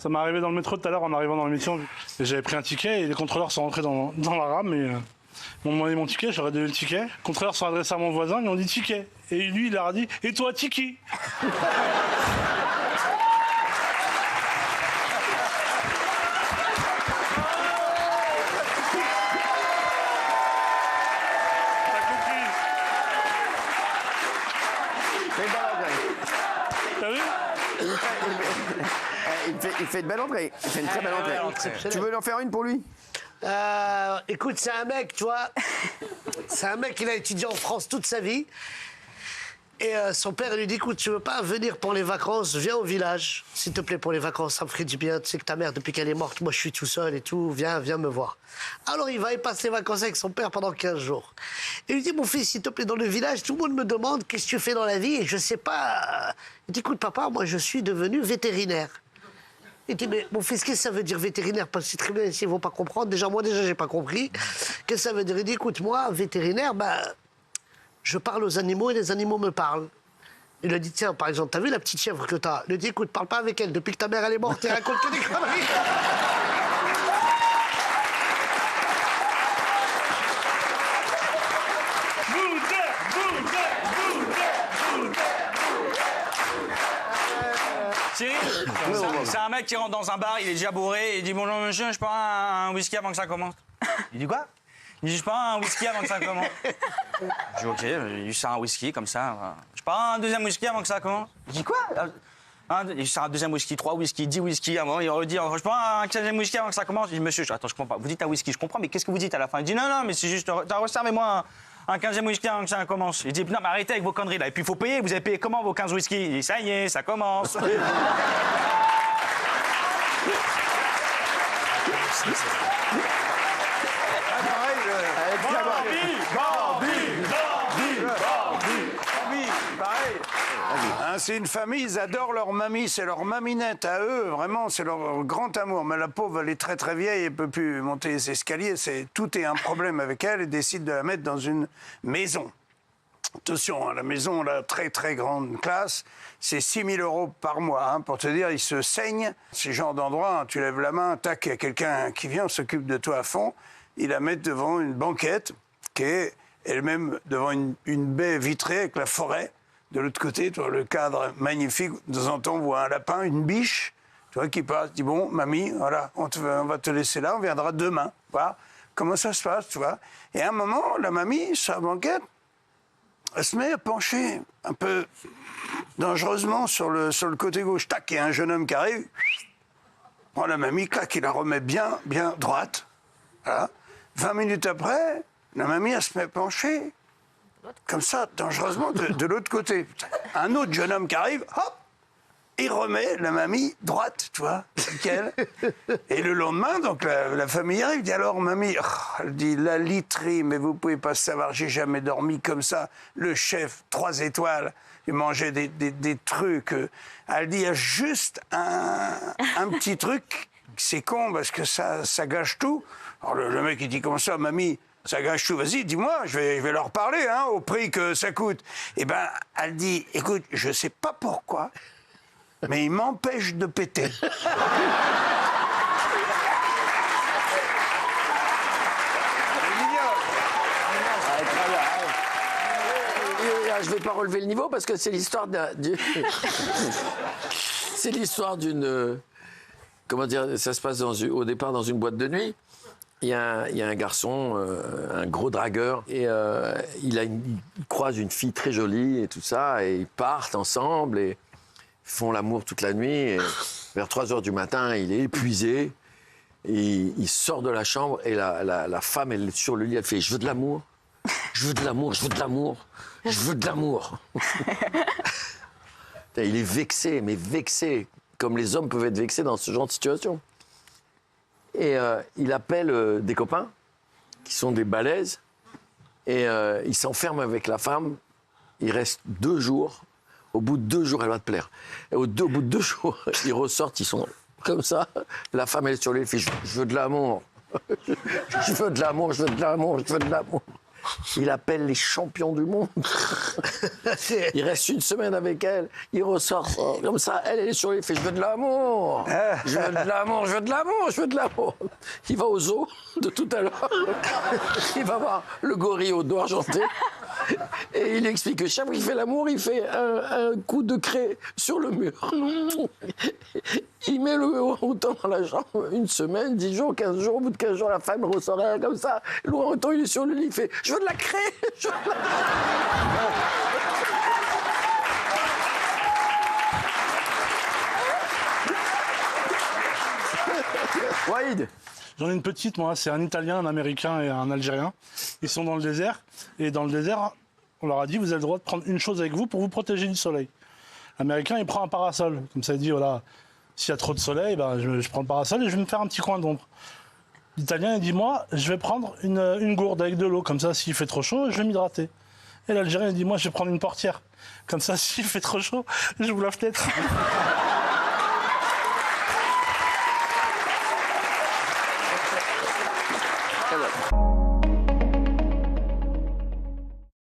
Ça m'est arrivé dans le métro tout à l'heure en arrivant dans l'émission. J'avais pris un ticket et les contrôleurs sont rentrés dans la rame et ils m'ont demandé mon ticket, j'aurais donné le ticket. Les contrôleurs sont adressés à mon voisin, ils ont dit ticket. Et lui, il leur a dit « Et toi, Tiki ?» T'as vu ? Il fait une belle entrée. Il fait une très belle entrée. Tu veux en faire une pour lui ? Écoute, c'est un mec, tu vois. C'est un mec qui a étudié en France toute sa vie. Et son père lui dit, écoute, tu veux pas venir pour les vacances, viens au village. S'il te plaît, pour les vacances, ça me ferait du bien. Tu sais que ta mère, depuis qu'elle est morte, moi je suis tout seul et tout, viens me voir. Alors il va y passer les vacances avec son père pendant 15 jours. Et il lui dit, mon fils, s'il te plaît, dans le village, tout le monde me demande qu'est-ce que tu fais dans la vie et je sais pas. Il dit, écoute papa, moi je suis devenu vétérinaire. Il dit, mais mon fils, qu'est-ce que ça veut dire vétérinaire? Parce que c'est très bien, s'ils vont pas comprendre. Déjà, j'ai pas compris. Qu'est-ce que ça veut dire? Il dit, écoute, moi, vétérinaire, je parle aux animaux et les animaux me parlent. Il lui a dit, tiens, par exemple, t'as vu la petite chèvre que t'as? Il lui a dit, écoute, parle pas avec elle. Depuis que ta mère, elle est morte, elle raconte que des conneries. Cyril, c'est un mec qui rentre dans un bar, il est déjà bourré, et il dit bonjour monsieur, je prends un whisky avant que ça commence. Il dit quoi? Il dit je prends un whisky avant que ça commence. Je dis ok, il sert un whisky comme ça. Je prends un deuxième whisky avant que ça commence. Il dit quoi? Il sert un deuxième whisky, 3 whisky, 10 whisky avant, il redit je prends un 15e whisky avant que ça commence. Je dis monsieur, attends, je comprends pas. Vous dites un whisky, je comprends, mais qu'est-ce que vous dites à la fin? Il dit non, mais c'est juste, servez-moi un 15e whisky avant que ça commence. Il dit non, mais arrêtez avec vos conneries là. Et puis il faut payer, vous avez payé comment vos 15 whisky? Il dit ça y est, ça commence. C'est une famille, ils adorent leur mamie, c'est leur maminette à eux, vraiment, c'est leur grand amour. Mais la pauvre, elle est très très vieille, elle peut plus monter les escaliers, tout est un problème avec elle, et décide de la mettre dans une maison. Attention, la maison, la très très grande classe, c'est 6 000 € par mois. Pour te dire, ils se saignent. Ces genres d'endroits, tu lèves la main, tac, il y a quelqu'un qui vient, on s'occupe de toi à fond. Ils la mettent devant une banquette qui est elle-même devant une baie vitrée avec la forêt. De l'autre côté, tu vois, le cadre magnifique. De temps en temps, on voit un lapin, une biche, tu vois, qui passe. Dit bon, mamie, voilà, on va te laisser là, on viendra demain. Voilà. Comment ça se passe, tu vois? Et à un moment, la mamie, sur la banquette, elle se met à pencher un peu dangereusement sur le côté gauche. Tac, il y a un jeune homme qui arrive. Prend la mamie, clac, il la remet bien droite. Voilà. 20 minutes après, la mamie, elle se met à pencher. Comme ça, dangereusement, de l'autre côté. Un autre jeune homme qui arrive, hop, il remet la mamie droite, tu vois, nickel. Et le lendemain, donc, la famille arrive, dit alors, mamie, elle dit, la literie, mais vous pouvez pas savoir, j'ai jamais dormi comme ça. Le chef, 3 étoiles, il mangeait des trucs. Elle dit, il y a juste un petit truc, c'est con, parce que ça gâche tout. Alors le mec, il dit, comment ça, mamie? Ça gâche tout, vas-y, dis-moi, je vais leur parler, au prix que ça coûte. Eh ben, elle dit, écoute, je sais pas pourquoi, mais il m'empêche de péter. Je vais pas relever le niveau parce que c'est l'histoire c'est l'histoire d'une... Comment dire, ça se passe au départ dans une boîte de nuit. Il y a un garçon, un gros dragueur, et il croise une fille très jolie et tout ça, et ils partent ensemble et font l'amour toute la nuit. Et vers 3h du matin, il est épuisé, et il sort de la chambre, et la femme, elle est sur le lit, elle fait « Je veux de l'amour, je veux de l'amour, je veux de l'amour, je veux de l'amour ». Il est vexé, mais vexé, comme les hommes peuvent être vexés dans ce genre de situation. Et il appelle des copains, qui sont des balèzes, et il s'enferme avec la femme. Il reste 2 jours. Au bout de 2 jours, elle va te plaire. Et au bout de 2 jours, ils ressortent, ils sont comme ça. La femme, elle est sur lui, elle fait « Je veux de l'amour. Je veux de l'amour, je veux de l'amour, je veux de l'amour. » Il appelle les champions du monde. Il reste une semaine avec elle. Il ressort comme ça. Elle est sur les faits. Je veux de l'amour. Je veux de l'amour, je veux de l'amour, je veux de l'amour. Il va au zoo de tout à l'heure. Il va voir le gorille au doigt argenté. Et il explique que chaque fois qu'il fait l'amour, il fait un coup de craie sur le mur. Il met le orang-outan dans la chambre une semaine, 10 jours, 15 jours. Au bout de 15 jours, la femme ressort comme ça. L'orang-outan, il est sur le lit, il fait « Je veux de la craie, je veux de la craie. » Waïd. J'en ai une petite, moi, c'est un Italien, un Américain et un Algérien. Ils sont dans le désert, et dans le désert, on leur a dit, vous avez le droit de prendre une chose avec vous pour vous protéger du soleil. L'Américain, il prend un parasol. Comme ça, il dit, voilà, s'il y a trop de soleil, ben, je prends le parasol et je vais me faire un petit coin d'ombre. L'Italien, il dit, moi, je vais prendre une gourde avec de l'eau. Comme ça, s'il fait trop chaud, je vais m'hydrater. Et l'Algérien, il dit, moi, je vais prendre une portière. Comme ça, s'il fait trop chaud, j'ouvre la fenêtre. Alors.